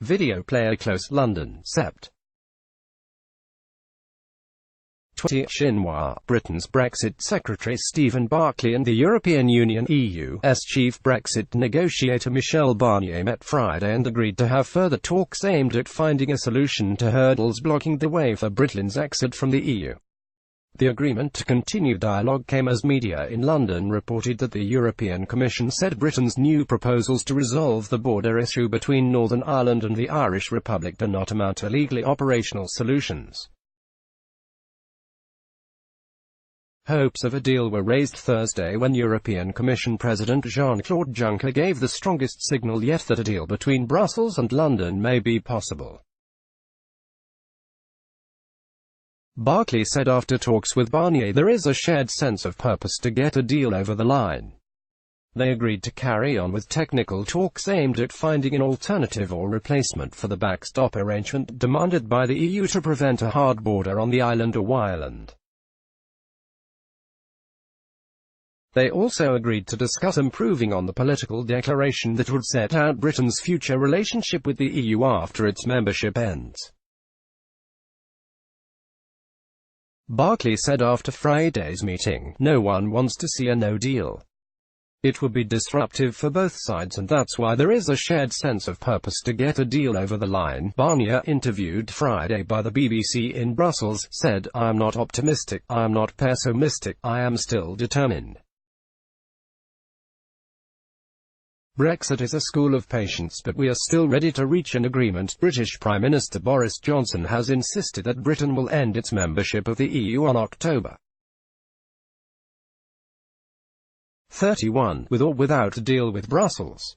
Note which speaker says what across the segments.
Speaker 1: Video PlayerClose London, Sept. 20 Xinhua, Britain's Brexit Secretary Stephen Barclay and the European Union (EU's) chief Brexit negotiator Michel Barnier met Friday and agreed to have further talks aimed at finding a solution to hurdles blocking the way for Britain's exit from the EU. The agreement to continue dialogue came as media in London reported that the European Commission said Britain's new proposals to resolve the border issue between Northern Ireland and the Irish Republic do not amount to legally operational solutions. Hopes of a deal were raised Thursday when European Commission President Jean-Claude Juncker gave the strongest signal yet that a deal between Brussels and London may be possible. Barclay said after talks with Barnier there is a shared sense of purpose to get a deal over the line. They agreed to carry on with technical talks aimed at finding an alternative or replacement for the backstop arrangement demanded by the EU to prevent a hard border on the island of Ireland. They also agreed to discuss improving on the political declaration that would set out Britain's future relationship with the EU after its membership ends. Barclay said after Friday's meeting, "No one wants to see a no deal. It would be disruptive for both sides and that's why there is a shared sense of purpose to get a deal over the line." Barnier, interviewed Friday by the BBC in Brussels, said, "I am not optimistic, I am not pessimistic, I am still determined. Brexit is a school of patience but we are still ready to reach an agreement." British Prime Minister Boris Johnson has insisted that Britain will end its membership of the EU on October 31, with or without a deal with Brussels.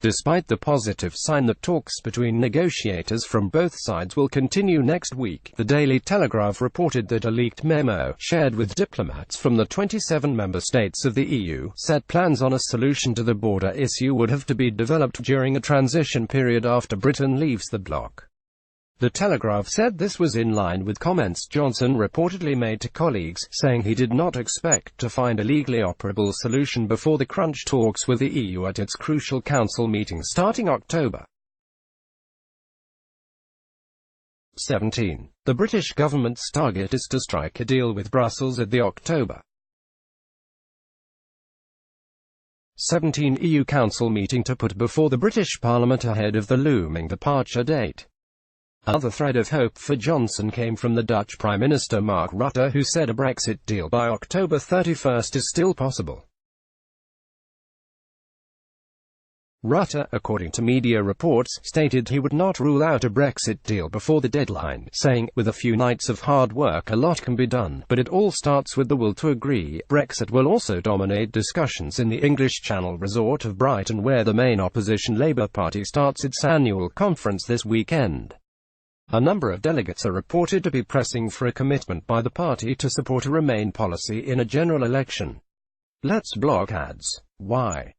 Speaker 1: Despite the positive sign that talks between negotiators from both sides will continue next week, the Daily Telegraph reported that a leaked memo, shared with diplomats from the 27 member states of the EU, said plans on a solution to the border issue would have to be developed during a transition period after Britain leaves the bloc. The Telegraph said this was in line with comments Johnson reportedly made to colleagues, saying he did not expect to find a legally operable solution before the crunch talks with the EU at its crucial council meeting starting October 17. The British government's target is to strike a deal with Brussels at the October 17 EU Council meeting to put before the British Parliament ahead of the looming departure date. Another thread of hope for Johnson came from the Dutch Prime Minister Mark Rutte, who said a Brexit deal by October 31 is still possible. Rutte, according to media reports, stated he would not rule out a Brexit deal before the deadline, saying, "With a few nights of hard work a lot can be done, but it all starts with the will to agree." Brexit will also dominate discussions in the English Channel resort of Brighton, where the main opposition Labour Party starts its annual conference this weekend. A number of delegates are reported to be pressing for a commitment by the party to support a Remain policy in a general election. Let's Block adds, why?